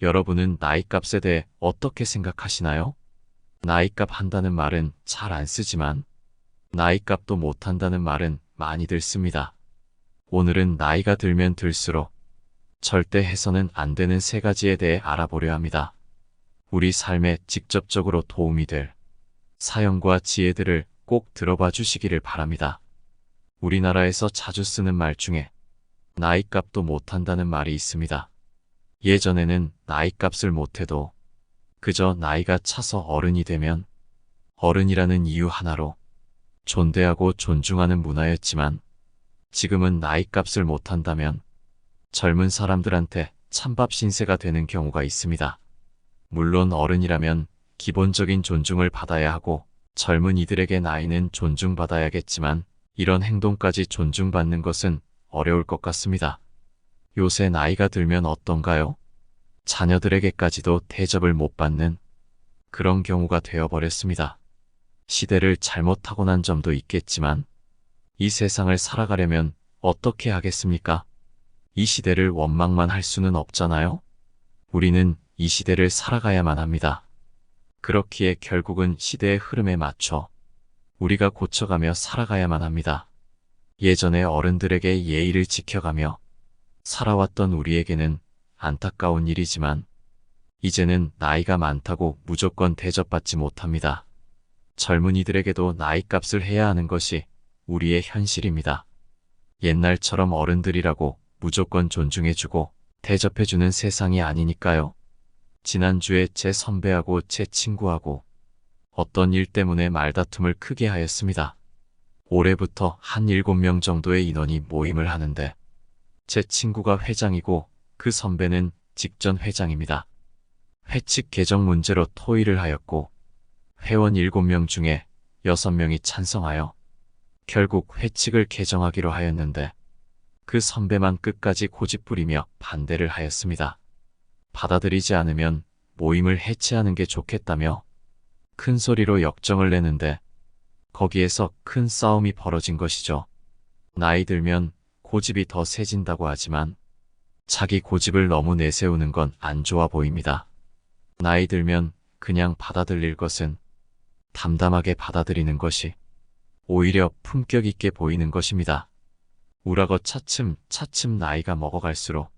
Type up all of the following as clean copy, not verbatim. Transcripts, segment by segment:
여러분은 나이값에 대해 어떻게 생각하시나요? 나이값 한다는 말은 잘 안 쓰지만 나이값도 못한다는 말은 많이들 씁니다. 오늘은 나이가 들면 들수록 절대 해서는 안 되는 세 가지에 대해 알아보려 합니다. 우리 삶에 직접적으로 도움이 될 사연과 지혜들을 꼭 들어봐 주시기를 바랍니다. 우리나라에서 자주 쓰는 말 중에 나이값도 못한다는 말이 있습니다. 예전에는 나이값을 못해도 그저 나이가 차서 어른이 되면 어른이라는 이유 하나로 존대하고 존중하는 문화였지만 지금은 나이값을 못한다면 젊은 사람들한테 찬밥 신세가 되는 경우가 있습니다. 물론 어른이라면 기본적인 존중을 받아야 하고 젊은이들에게 나이는 존중받아야겠지만 이런 행동까지 존중받는 것은 어려울 것 같습니다. 요새 나이가 들면 어떤가요? 자녀들에게까지도 대접을 못 받는 그런 경우가 되어버렸습니다. 시대를 잘못 타고난 점도 있겠지만 이 세상을 살아가려면 어떻게 하겠습니까? 이 시대를 원망만 할 수는 없잖아요. 우리는 이 시대를 살아가야만 합니다. 그렇기에 결국은 시대의 흐름에 맞춰 우리가 고쳐가며 살아가야만 합니다. 예전에 어른들에게 예의를 지켜가며 살아왔던 우리에게는 안타까운 일이지만 이제는 나이가 많다고 무조건 대접받지 못합니다. 젊은이들에게도 나이값을 해야 하는 것이 우리의 현실입니다. 옛날처럼 어른들이라고 무조건 존중해주고 대접해주는 세상이 아니니까요. 지난주에 제 선배하고 제 친구하고 어떤 일 때문에 말다툼을 크게 하였습니다. 올해부터 한 7명 정도의 인원이 모임을 하는데 제 친구가 회장이고 그 선배는 직전 회장입니다. 회칙 개정 문제로 토의를 하였고 회원 7명 중에 6명이 찬성하여 결국 회칙을 개정하기로 하였는데 그 선배만 끝까지 고집부리며 반대를 하였습니다. 받아들이지 않으면 모임을 해체하는 게 좋겠다며 큰 소리로 역정을 내는데 거기에서 큰 싸움이 벌어진 것이죠. 나이 들면 고집이 더 세진다고 하지만 자기 고집을 너무 내세우는 건 안 좋아 보입니다. 나이 들면 그냥 받아들일 것은 담담하게 받아들이는 것이 오히려 품격 있게 보이는 것입니다. 우라고 차츰 나이가 먹어갈수록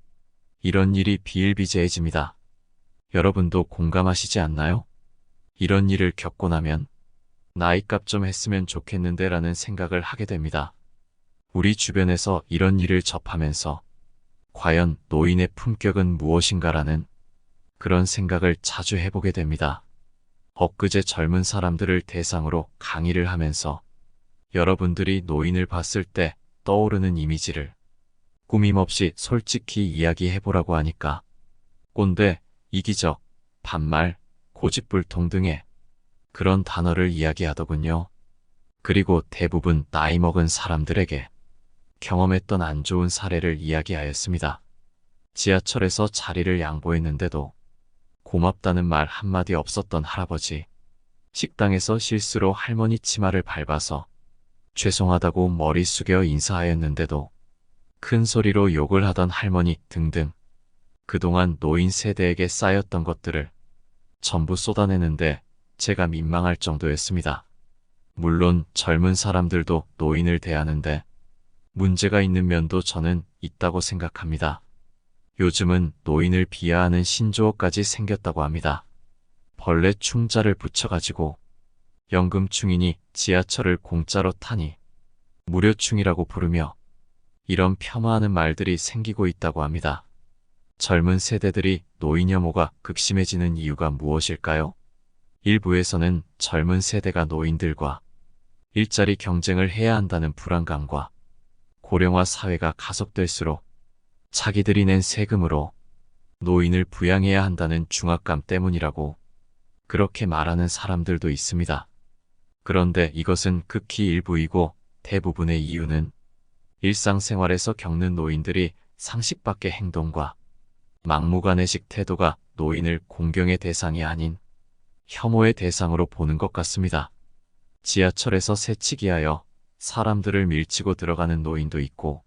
이런 일이 비일비재해집니다. 여러분도 공감하시지 않나요? 이런 일을 겪고 나면 나이값 좀 했으면 좋겠는데 라는 생각을 하게 됩니다. 우리 주변에서 이런 일을 접하면서 과연 노인의 품격은 무엇인가라는 그런 생각을 자주 해보게 됩니다. 엊그제 젊은 사람들을 대상으로 강의를 하면서 여러분들이 노인을 봤을 때 떠오르는 이미지를 꾸밈없이 솔직히 이야기해보라고 하니까 꼰대, 이기적, 반말, 고집불통 등의 그런 단어를 이야기하더군요. 그리고 대부분 나이 먹은 사람들에게 경험했던 안 좋은 사례를 이야기하였습니다. 지하철에서 자리를 양보했는데도 고맙다는 말 한마디 없었던 할아버지, 식당에서 실수로 할머니 치마를 밟아서 죄송하다고 머리 숙여 인사하였는데도 큰 소리로 욕을 하던 할머니 등등 그동안 노인 세대에게 쌓였던 것들을 전부 쏟아내는데 제가 민망할 정도였습니다. 물론 젊은 사람들도 노인을 대하는데 문제가 있는 면도 저는 있다고 생각합니다. 요즘은 노인을 비하하는 신조어까지 생겼다고 합니다. 벌레 충자를 붙여가지고 연금충이니 지하철을 공짜로 타니 무료충이라고 부르며 이런 폄하하는 말들이 생기고 있다고 합니다. 젊은 세대들이 노인 혐오가 극심해지는 이유가 무엇일까요? 일부에서는 젊은 세대가 노인들과 일자리 경쟁을 해야 한다는 불안감과 고령화 사회가 가속될수록 자기들이 낸 세금으로 노인을 부양해야 한다는 중압감 때문이라고 그렇게 말하는 사람들도 있습니다. 그런데 이것은 극히 일부이고 대부분의 이유는 일상생활에서 겪는 노인들이 상식 밖의 행동과 막무가내식 태도가 노인을 공경의 대상이 아닌 혐오의 대상으로 보는 것 같습니다. 지하철에서 새치기하여 사람들을 밀치고 들어가는 노인도 있고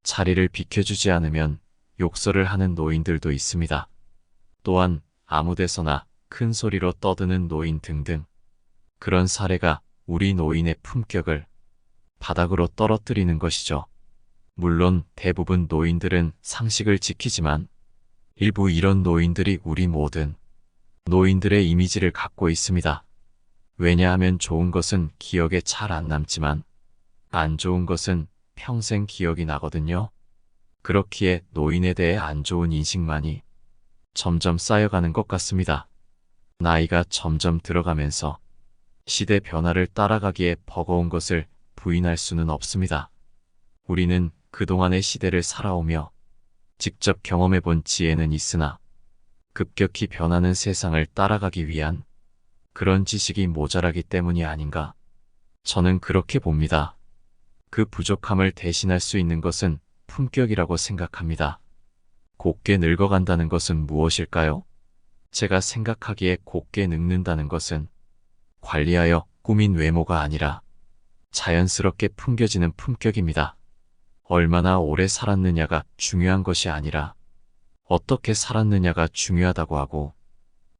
자리를 비켜주지 않으면 욕설을 하는 노인들도 있습니다. 또한 아무 데서나 큰 소리로 떠드는 노인 등등. 그런 사례가 우리 노인의 품격을 바닥으로 떨어뜨리는 것이죠. 물론 대부분 노인들은 상식을 지키지만 일부 이런 노인들이 우리 모든 노인들의 이미지를 갖고 있습니다. 왜냐하면 좋은 것은 기억에 잘 안 남지만 안 좋은 것은 평생 기억이 나거든요. 그렇기에 노인에 대해 안 좋은 인식만이 점점 쌓여가는 것 같습니다. 나이가 점점 들어가면서 시대 변화를 따라가기에 버거운 것을 부인할 수는 없습니다. 우리는 그동안의 시대를 살아오며 직접 경험해 본 지혜는 있으나 급격히 변하는 세상을 따라가기 위한 그런 지식이 모자라기 때문이 아닌가. 저는 그렇게 봅니다. 그 부족함을 대신할 수 있는 것은 품격이라고 생각합니다. 곱게 늙어간다는 것은 무엇일까요? 제가 생각하기에 곱게 늙는다는 것은 관리하여 꾸민 외모가 아니라 자연스럽게 풍겨지는 품격입니다. 얼마나 오래 살았느냐가 중요한 것이 아니라 어떻게 살았느냐가 중요하다고 하고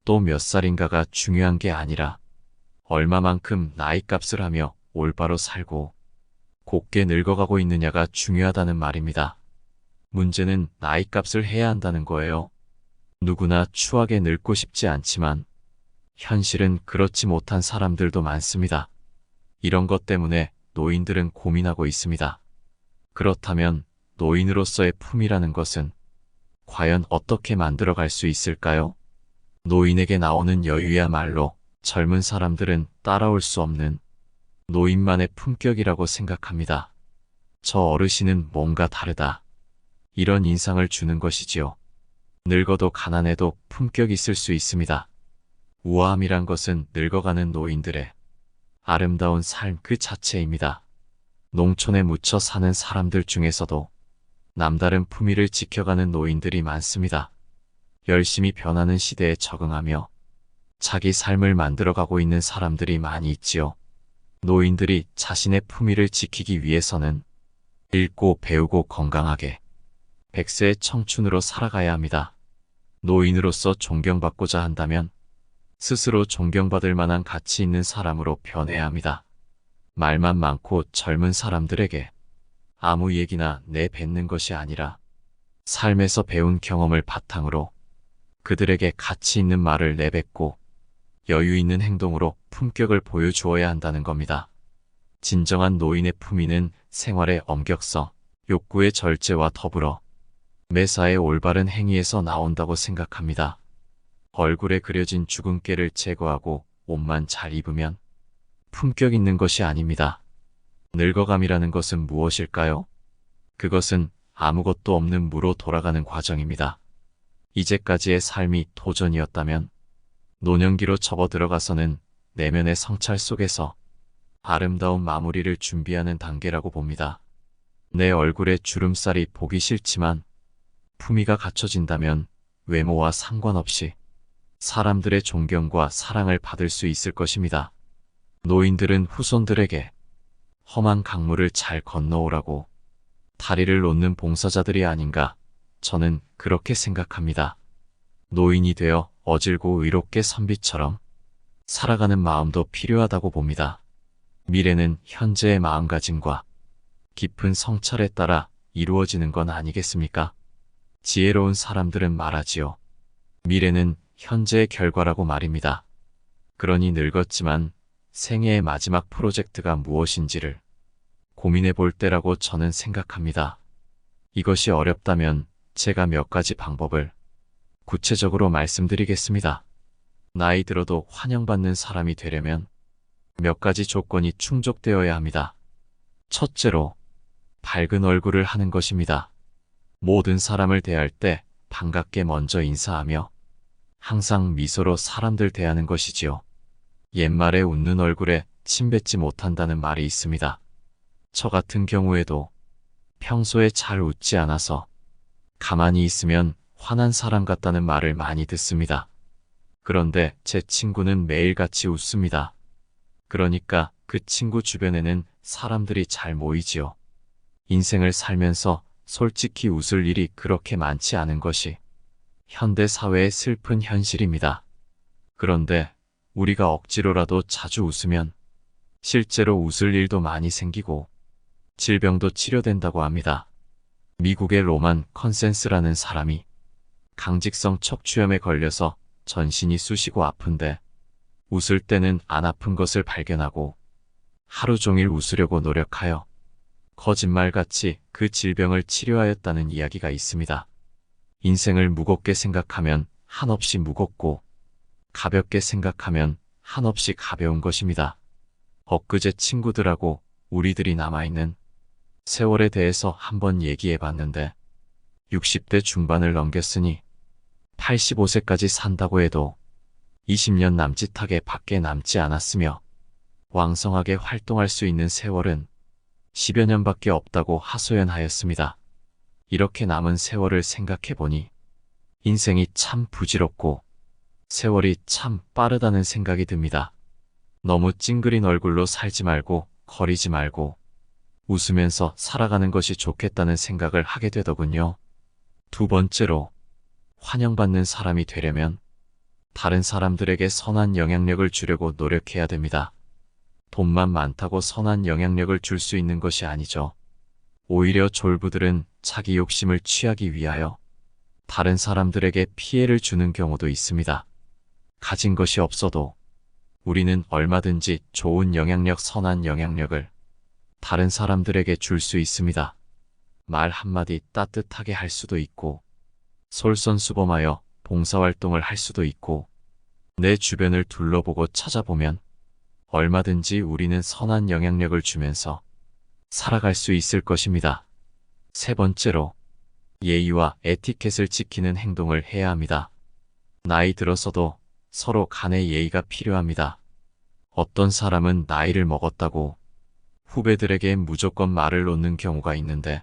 또 몇 살인가가 중요한 게 아니라 얼마만큼 나이값을 하며 올바로 살고 곱게 늙어가고 있느냐가 중요하다는 말입니다. 문제는 나이값을 해야 한다는 거예요. 누구나 추하게 늙고 싶지 않지만 현실은 그렇지 못한 사람들도 많습니다. 이런 것 때문에 노인들은 고민하고 있습니다. 그렇다면 노인으로서의 품이라는 것은 과연 어떻게 만들어갈 수 있을까요? 노인에게 나오는 여유야말로 젊은 사람들은 따라올 수 없는 노인만의 품격이라고 생각합니다. 저 어르신은 뭔가 다르다. 이런 인상을 주는 것이지요. 늙어도 가난해도 품격 있을 수 있습니다. 우아함이란 것은 늙어가는 노인들의 아름다운 삶 그 자체입니다. 농촌에 묻혀 사는 사람들 중에서도 남다른 품위를 지켜가는 노인들이 많습니다. 열심히 변하는 시대에 적응하며 자기 삶을 만들어가고 있는 사람들이 많이 있지요. 노인들이 자신의 품위를 지키기 위해서는 읽고 배우고 건강하게 100세의 청춘으로 살아가야 합니다. 노인으로서 존경받고자 한다면 스스로 존경받을 만한 가치 있는 사람으로 변해야 합니다. 말만 많고 젊은 사람들에게 아무 얘기나 내뱉는 것이 아니라 삶에서 배운 경험을 바탕으로 그들에게 가치 있는 말을 내뱉고 여유 있는 행동으로 품격을 보여주어야 한다는 겁니다. 진정한 노인의 품위는 생활의 엄격성, 욕구의 절제와 더불어 매사에 올바른 행위에서 나온다고 생각합니다. 얼굴에 그려진 주근깨를 제거하고 옷만 잘 입으면 품격 있는 것이 아닙니다. 늙어감이라는 것은 무엇일까요? 그것은 아무것도 없는 무로 돌아가는 과정입니다. 이제까지의 삶이 도전이었다면 노년기로 접어 들어가서는 내면의 성찰 속에서 아름다운 마무리를 준비하는 단계라고 봅니다. 내 얼굴에 주름살이 보기 싫지만 품위가 갖춰진다면 외모와 상관없이 사람들의 존경과 사랑을 받을 수 있을 것입니다. 노인들은 후손들에게 험한 강물을 잘 건너오라고 다리를 놓는 봉사자들이 아닌가 저는 그렇게 생각합니다. 노인이 되어 어질고 의롭게 선비처럼 살아가는 마음도 필요하다고 봅니다. 미래는 현재의 마음가짐과 깊은 성찰에 따라 이루어지는 건 아니겠습니까? 지혜로운 사람들은 말하지요. 미래는 현재의 결과라고 말입니다. 그러니 늙었지만 생애의 마지막 프로젝트가 무엇인지를 고민해 볼 때라고 저는 생각합니다. 이것이 어렵다면 제가 몇 가지 방법을 구체적으로 말씀드리겠습니다. 나이 들어도 환영받는 사람이 되려면 몇 가지 조건이 충족되어야 합니다. 첫째로, 밝은 얼굴을 하는 것입니다. 모든 사람을 대할 때 반갑게 먼저 인사하며 항상 미소로 사람들 대하는 것이지요. 옛말에 웃는 얼굴에 침 뱉지 못한다는 말이 있습니다. 저 같은 경우에도 평소에 잘 웃지 않아서 가만히 있으면 화난 사람 같다는 말을 많이 듣습니다. 그런데 제 친구는 매일같이 웃습니다. 그러니까 그 친구 주변에는 사람들이 잘 모이지요. 인생을 살면서 솔직히 웃을 일이 그렇게 많지 않은 것이 현대 사회의 슬픈 현실입니다. 그런데 우리가 억지로라도 자주 웃으면 실제로 웃을 일도 많이 생기고 질병도 치료된다고 합니다. 미국의 로만 컨센스라는 사람이 강직성 척추염에 걸려서 전신이 쑤시고 아픈데 웃을 때는 안 아픈 것을 발견하고 하루 종일 웃으려고 노력하여 거짓말같이 그 질병을 치료하였다는 이야기가 있습니다. 인생을 무겁게 생각하면 한없이 무겁고 가볍게 생각하면 한없이 가벼운 것입니다. 엊그제 친구들하고 우리들이 남아있는 세월에 대해서 한번 얘기해 봤는데 60대 중반을 넘겼으니 85세까지 산다고 해도 20년 남짓하게 밖에 남지 않았으며 왕성하게 활동할 수 있는 세월은 10여 년밖에 없다고 하소연하였습니다. 이렇게 남은 세월을 생각해보니 인생이 참 부질없고 세월이 참 빠르다는 생각이 듭니다. 너무 찡그린 얼굴로 살지 말고 거리지 말고 웃으면서 살아가는 것이 좋겠다는 생각을 하게 되더군요. 두 번째로, 환영받는 사람이 되려면 다른 사람들에게 선한 영향력을 주려고 노력해야 됩니다. 돈만 많다고 선한 영향력을 줄 수 있는 것이 아니죠. 오히려 졸부들은 자기 욕심을 취하기 위하여 다른 사람들에게 피해를 주는 경우도 있습니다. 가진 것이 없어도 우리는 얼마든지 좋은 영향력, 선한 영향력을 다른 사람들에게 줄 수 있습니다. 말 한마디 따뜻하게 할 수도 있고, 솔선수범하여 봉사활동을 할 수도 있고, 내 주변을 둘러보고 찾아보면 얼마든지 우리는 선한 영향력을 주면서 살아갈 수 있을 것입니다. 세 번째로, 예의와 에티켓을 지키는 행동을 해야 합니다. 나이 들어서도 서로 간의 예의가 필요합니다. 어떤 사람은 나이를 먹었다고 후배들에게 무조건 말을 놓는 경우가 있는데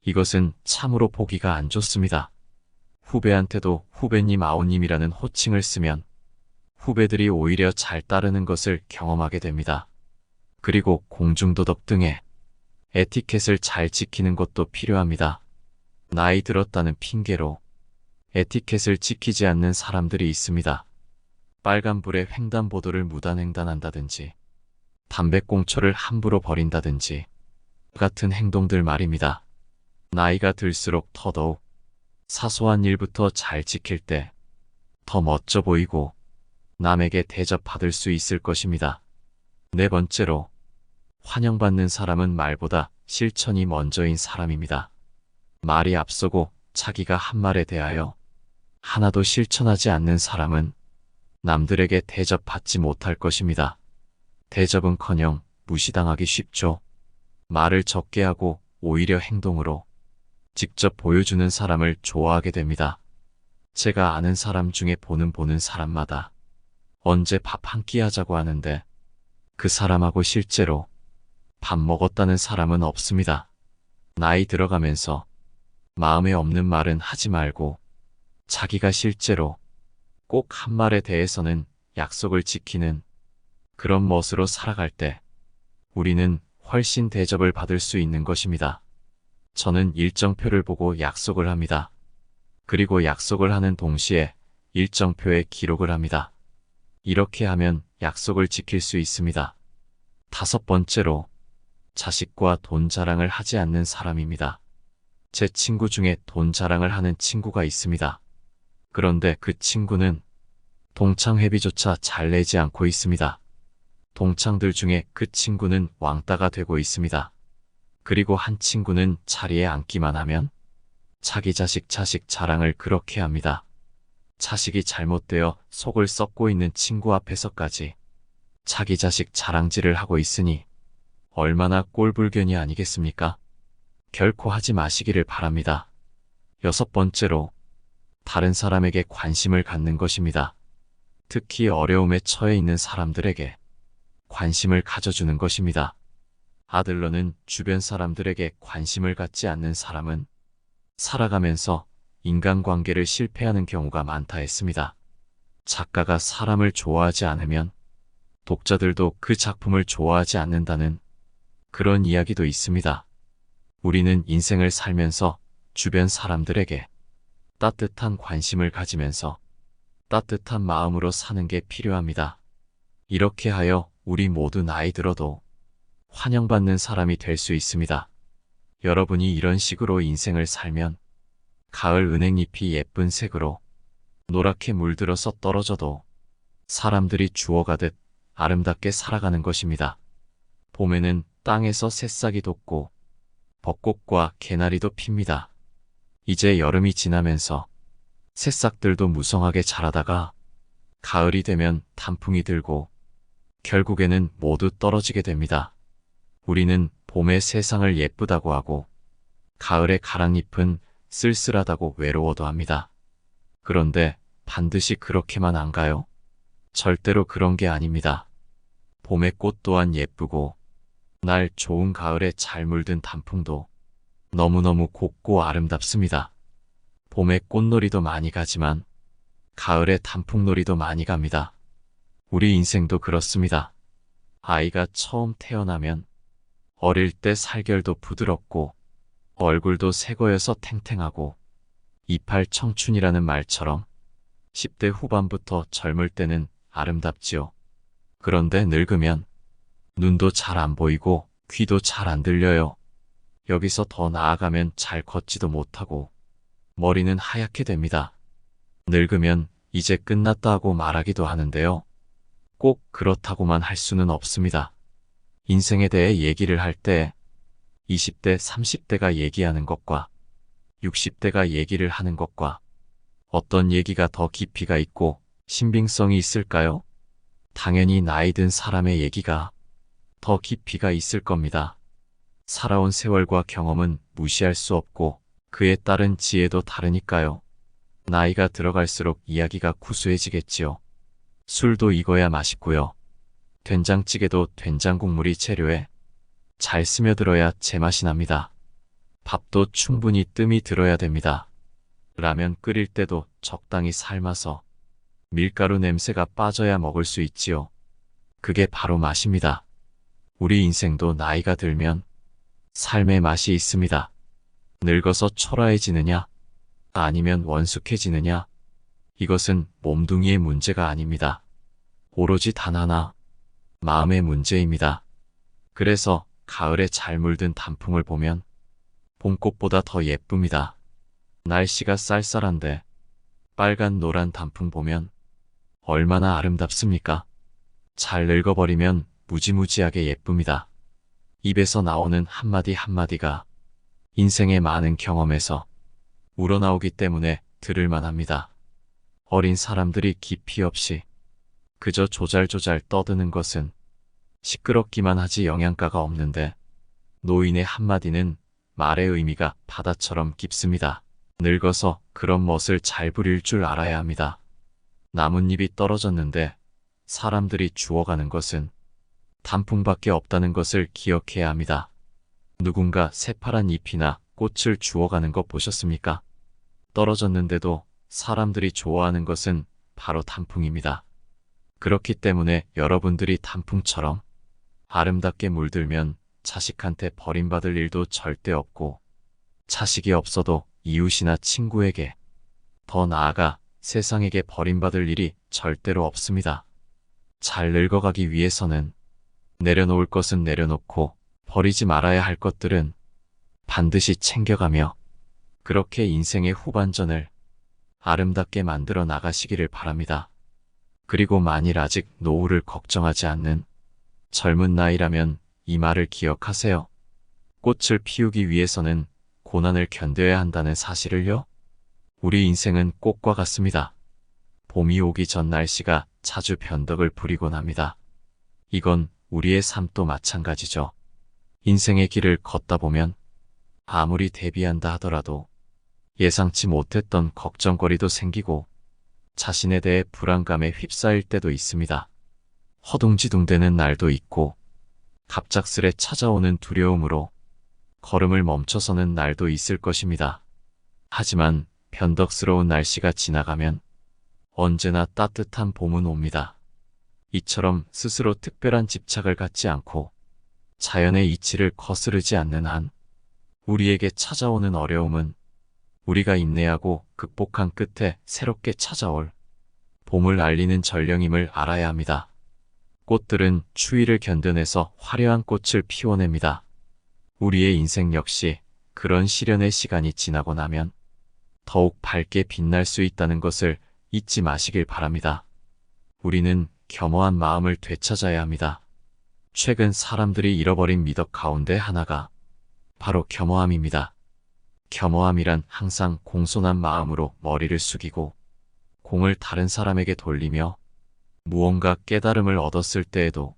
이것은 참으로 보기가 안 좋습니다. 후배한테도 후배님 아우님이라는 호칭을 쓰면 후배들이 오히려 잘 따르는 것을 경험하게 됩니다. 그리고 공중도덕 등의 에티켓을 잘 지키는 것도 필요합니다. 나이 들었다는 핑계로 에티켓을 지키지 않는 사람들이 있습니다. 빨간불에 횡단보도를 무단횡단한다든지 담배꽁초를 함부로 버린다든지 같은 행동들 말입니다. 나이가 들수록 더더욱 사소한 일부터 잘 지킬 때 더 멋져 보이고 남에게 대접받을 수 있을 것입니다. 네 번째로, 환영받는 사람은 말보다 실천이 먼저인 사람입니다. 말이 앞서고 자기가 한 말에 대하여 하나도 실천하지 않는 사람은 남들에게 대접받지 못할 것입니다. 대접은커녕 무시당하기 쉽죠. 말을 적게 하고 오히려 행동으로 직접 보여주는 사람을 좋아하게 됩니다. 제가 아는 사람 중에 보는 사람마다 언제 밥 한 끼 하자고 하는데 그 사람하고 실제로 밥 먹었다는 사람은 없습니다. 나이 들어가면서 마음에 없는 말은 하지 말고 자기가 실제로 꼭 한 말에 대해서는 약속을 지키는 그런 멋으로 살아갈 때 우리는 훨씬 대접을 받을 수 있는 것입니다. 저는 일정표를 보고 약속을 합니다. 그리고 약속을 하는 동시에 일정표에 기록을 합니다. 이렇게 하면 약속을 지킬 수 있습니다. 다섯 번째로, 자식과 돈 자랑을 하지 않는 사람입니다. 제 친구 중에 돈 자랑을 하는 친구가 있습니다. 그런데 그 친구는 동창회비조차 잘 내지 않고 있습니다. 동창들 중에 그 친구는 왕따가 되고 있습니다. 그리고 한 친구는 자리에 앉기만 하면 자기 자식 자랑을 그렇게 합니다. 자식이 잘못되어 속을 썩고 있는 친구 앞에서까지 자기 자식 자랑질을 하고 있으니 얼마나 꼴불견이 아니겠습니까? 결코 하지 마시기를 바랍니다. 여섯 번째로, 다른 사람에게 관심을 갖는 것입니다. 특히 어려움에 처해 있는 사람들에게 관심을 가져주는 것입니다. 아들러는 주변 사람들에게 관심을 갖지 않는 사람은 살아가면서 인간관계를 실패하는 경우가 많다 했습니다. 작가가 사람을 좋아하지 않으면 독자들도 그 작품을 좋아하지 않는다는 그런 이야기도 있습니다. 우리는 인생을 살면서 주변 사람들에게 따뜻한 관심을 가지면서 따뜻한 마음으로 사는 게 필요합니다. 이렇게 하여 우리 모두 나이 들어도 환영받는 사람이 될 수 있습니다. 여러분이 이런 식으로 인생을 살면 가을 은행잎이 예쁜 색으로 노랗게 물들어서 떨어져도 사람들이 주워가듯 아름답게 살아가는 것입니다. 봄에는 땅에서 새싹이 돋고 벚꽃과 개나리도 핍니다. 이제 여름이 지나면서 새싹들도 무성하게 자라다가 가을이 되면 단풍이 들고 결국에는 모두 떨어지게 됩니다. 우리는 봄에 세상을 예쁘다고 하고 가을의 가랑잎은 쓸쓸하다고 외로워도 합니다. 그런데 반드시 그렇게만 안 가요? 절대로 그런 게 아닙니다. 봄의 꽃 또한 예쁘고 날 좋은 가을에 잘 물든 단풍도 너무너무 곱고 아름답습니다. 봄에 꽃놀이도 많이 가지만 가을에 단풍놀이도 많이 갑니다. 우리 인생도 그렇습니다. 아이가 처음 태어나면 어릴 때 살결도 부드럽고 얼굴도 새거여서 탱탱하고 이팔 청춘이라는 말처럼 10대 후반부터 젊을 때는 아름답지요. 그런데 늙으면 눈도 잘 안 보이고 귀도 잘 안 들려요. 여기서 더 나아가면 잘 걷지도 못하고 머리는 하얗게 됩니다. 늙으면 이제 끝났다 하고 말하기도 하는데요. 꼭 그렇다고만 할 수는 없습니다. 인생에 대해 얘기를 할 때 20대, 30대가 얘기하는 것과 60대가 얘기를 하는 것과 어떤 얘기가 더 깊이가 있고 신빙성이 있을까요? 당연히 나이 든 사람의 얘기가 더 깊이가 있을 겁니다. 살아온 세월과 경험은 무시할 수 없고 그에 따른 지혜도 다르니까요. 나이가 들어갈수록 이야기가 구수해지겠지요. 술도 익어야 맛있고요. 된장찌개도 된장 국물이 재료에 잘 스며들어야 제맛이 납니다. 밥도 충분히 뜸이 들어야 됩니다. 라면 끓일 때도 적당히 삶아서 밀가루 냄새가 빠져야 먹을 수 있지요. 그게 바로 맛입니다. 우리 인생도 나이가 들면 삶의 맛이 있습니다. 늙어서 초라해지느냐, 아니면 원숙해지느냐, 이것은 몸뚱이의 문제가 아닙니다. 오로지 단 하나, 마음의 문제입니다. 그래서 가을에 잘 물든 단풍을 보면 봄꽃보다 더 예쁩니다. 날씨가 쌀쌀한데 빨간 노란 단풍 보면 얼마나 아름답습니까? 잘 늙어버리면 무지무지하게 예쁩니다. 입에서 나오는 한마디 한마디가 인생의 많은 경험에서 우러나오기 때문에 들을만 합니다. 어린 사람들이 깊이 없이 그저 조잘조잘 떠드는 것은 시끄럽기만 하지 영양가가 없는데 노인의 한마디는 말의 의미가 바다처럼 깊습니다. 늙어서 그런 멋을 잘 부릴 줄 알아야 합니다. 나뭇잎이 떨어졌는데 사람들이 주워가는 것은 단풍밖에 없다는 것을 기억해야 합니다. 누군가 새파란 잎이나 꽃을 주워가는 거 보셨습니까? 떨어졌는데도 사람들이 좋아하는 것은 바로 단풍입니다. 그렇기 때문에 여러분들이 단풍처럼 아름답게 물들면 자식한테 버림받을 일도 절대 없고 자식이 없어도 이웃이나 친구에게 더 나아가 세상에게 버림받을 일이 절대로 없습니다. 잘 늙어가기 위해서는 내려놓을 것은 내려놓고 버리지 말아야 할 것들은 반드시 챙겨가며 그렇게 인생의 후반전을 아름답게 만들어 나가시기를 바랍니다. 그리고 만일 아직 노후를 걱정하지 않는 젊은 나이라면 이 말을 기억하세요. 꽃을 피우기 위해서는 고난을 견뎌야 한다는 사실을요. 우리 인생은 꽃과 같습니다. 봄이 오기 전 날씨가 자주 변덕을 부리곤 합니다. 이건 우리의 삶도 마찬가지죠. 인생의 길을 걷다 보면 아무리 대비한다 하더라도 예상치 못했던 걱정거리도 생기고 자신에 대해 불안감에 휩싸일 때도 있습니다. 허둥지둥대는 날도 있고 갑작스레 찾아오는 두려움으로 걸음을 멈춰서는 날도 있을 것입니다. 하지만 변덕스러운 날씨가 지나가면 언제나 따뜻한 봄은 옵니다. 이처럼 스스로 특별한 집착을 갖지 않고 자연의 이치를 거스르지 않는 한 우리에게 찾아오는 어려움은 우리가 인내하고 극복한 끝에 새롭게 찾아올 봄을 알리는 전령임을 알아야 합니다. 꽃들은 추위를 견뎌내서 화려한 꽃을 피워냅니다. 우리의 인생 역시 그런 시련의 시간이 지나고 나면 더욱 밝게 빛날 수 있다는 것을 잊지 마시길 바랍니다. 우리는 겸허한 마음을 되찾아야 합니다. 최근 사람들이 잃어버린 미덕 가운데 하나가 바로 겸허함입니다. 겸허함이란 항상 공손한 마음으로 머리를 숙이고 공을 다른 사람에게 돌리며 무언가 깨달음을 얻었을 때에도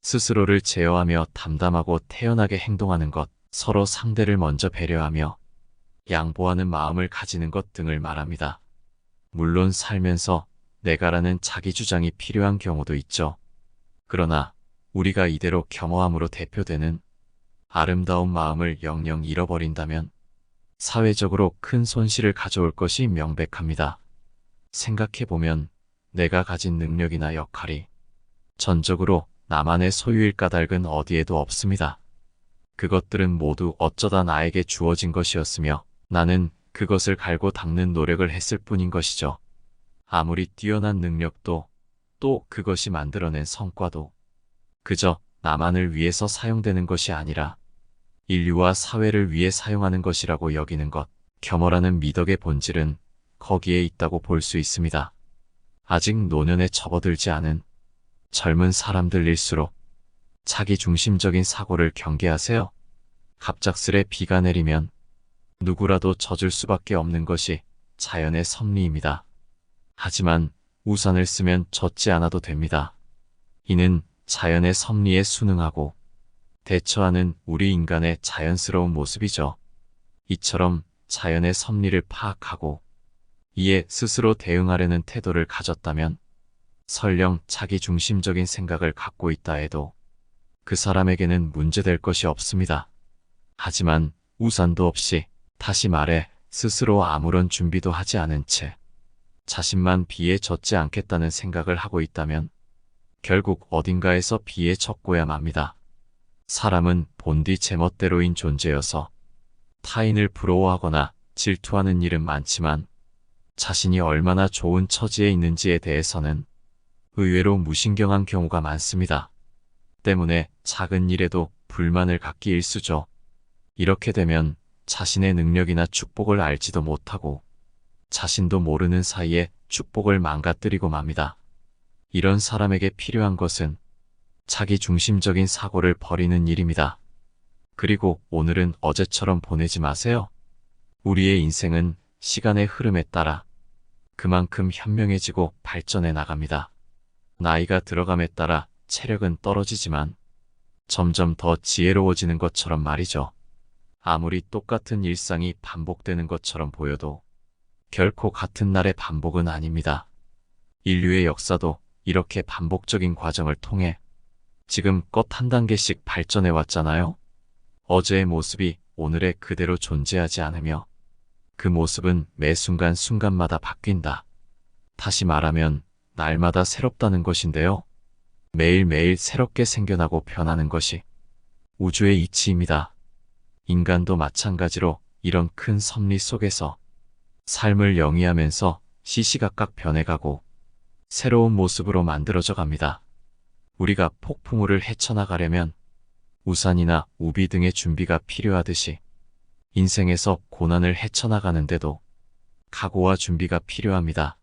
스스로를 제어하며 담담하고 태연하게 행동하는 것, 서로 상대를 먼저 배려하며 양보하는 마음을 가지는 것 등을 말합니다. 물론 살면서 내가라는 자기 주장이 필요한 경우도 있죠. 그러나 우리가 이대로 겸허함으로 대표되는 아름다운 마음을 영영 잃어버린다면 사회적으로 큰 손실을 가져올 것이 명백합니다. 생각해보면 내가 가진 능력이나 역할이 전적으로 나만의 소유일 까닭은 어디에도 없습니다. 그것들은 모두 어쩌다 나에게 주어진 것이었으며 나는 그것을 갈고 닦는 노력을 했을 뿐인 것이죠. 아무리 뛰어난 능력도 또 그것이 만들어낸 성과도 그저 나만을 위해서 사용되는 것이 아니라 인류와 사회를 위해 사용하는 것이라고 여기는 것, 겸허라는 미덕의 본질은 거기에 있다고 볼 수 있습니다. 아직 노년에 접어들지 않은 젊은 사람들일수록 자기 중심적인 사고를 경계하세요. 갑작스레 비가 내리면 누구라도 젖을 수밖에 없는 것이 자연의 섭리입니다. 하지만 우산을 쓰면 젖지 않아도 됩니다. 이는 자연의 섭리에 순응하고 대처하는 우리 인간의 자연스러운 모습이죠. 이처럼 자연의 섭리를 파악하고 이에 스스로 대응하려는 태도를 가졌다면 설령 자기 중심적인 생각을 갖고 있다 해도 그 사람에게는 문제될 것이 없습니다. 하지만 우산도 없이, 다시 말해 스스로 아무런 준비도 하지 않은 채 자신만 비에 젖지 않겠다는 생각을 하고 있다면 결국 어딘가에서 비에 젖고야 맙니다. 사람은 본디 제멋대로인 존재여서 타인을 부러워하거나 질투하는 일은 많지만 자신이 얼마나 좋은 처지에 있는지에 대해서는 의외로 무신경한 경우가 많습니다. 때문에 작은 일에도 불만을 갖기 일쑤죠. 이렇게 되면 자신의 능력이나 축복을 알지도 못하고 자신도 모르는 사이에 축복을 망가뜨리고 맙니다. 이런 사람에게 필요한 것은 자기 중심적인 사고를 버리는 일입니다. 그리고 오늘은 어제처럼 보내지 마세요. 우리의 인생은 시간의 흐름에 따라 그만큼 현명해지고 발전해 나갑니다. 나이가 들어감에 따라 체력은 떨어지지만 점점 더 지혜로워지는 것처럼 말이죠. 아무리 똑같은 일상이 반복되는 것처럼 보여도 결코 같은 날의 반복은 아닙니다. 인류의 역사도 이렇게 반복적인 과정을 통해 지금껏 한 단계씩 발전해 왔잖아요. 어제의 모습이 오늘의 그대로 존재하지 않으며 그 모습은 매 순간순간마다 바뀐다. 다시 말하면 날마다 새롭다는 것인데요. 매일매일 새롭게 생겨나고 변하는 것이 우주의 이치입니다. 인간도 마찬가지로 이런 큰 섭리 속에서 삶을 영위하면서 시시각각 변해가고 새로운 모습으로 만들어져 갑니다. 우리가 폭풍우를 헤쳐나가려면 우산이나 우비 등의 준비가 필요하듯이 인생에서 고난을 헤쳐나가는데도 각오와 준비가 필요합니다.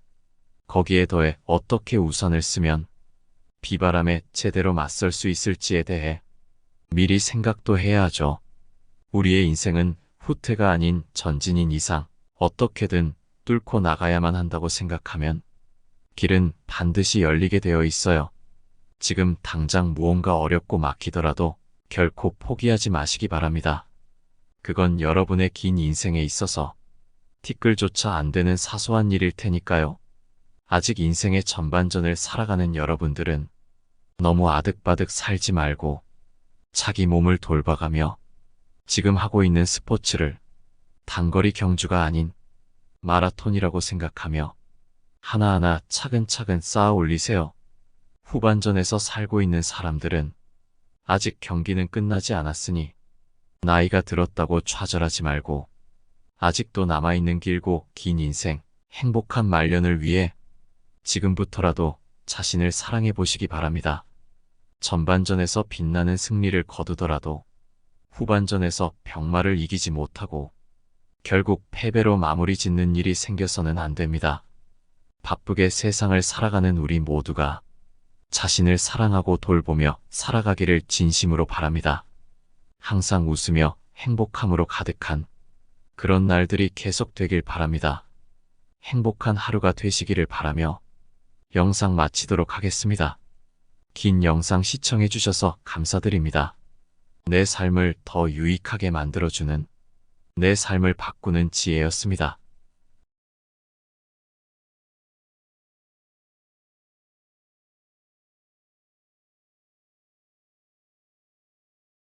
거기에 더해 어떻게 우산을 쓰면 비바람에 제대로 맞설 수 있을지에 대해 미리 생각도 해야 하죠. 우리의 인생은 후퇴가 아닌 전진인 이상 어떻게든 뚫고 나가야만 한다고 생각하면 길은 반드시 열리게 되어 있어요. 지금 당장 무언가 어렵고 막히더라도 결코 포기하지 마시기 바랍니다. 그건 여러분의 긴 인생에 있어서 티끌조차 안 되는 사소한 일일 테니까요. 아직 인생의 전반전을 살아가는 여러분들은 너무 아득바득 살지 말고 자기 몸을 돌봐가며 지금 하고 있는 스포츠를 단거리 경주가 아닌 마라톤이라고 생각하며 하나하나 차근차근 쌓아 올리세요. 후반전에서 살고 있는 사람들은 아직 경기는 끝나지 않았으니 나이가 들었다고 좌절하지 말고 아직도 남아있는 길고 긴 인생, 행복한 말년을 위해 지금부터라도 자신을 사랑해 보시기 바랍니다. 전반전에서 빛나는 승리를 거두더라도 후반전에서 병마를 이기지 못하고 결국 패배로 마무리 짓는 일이 생겨서는 안 됩니다. 바쁘게 세상을 살아가는 우리 모두가 자신을 사랑하고 돌보며 살아가기를 진심으로 바랍니다. 항상 웃으며 행복함으로 가득한 그런 날들이 계속되길 바랍니다. 행복한 하루가 되시기를 바라며 영상 마치도록 하겠습니다. 긴 영상 시청해 주셔서 감사드립니다. 내 삶을 더 유익하게 만들어주는 내 삶을 바꾸는 지혜였습니다.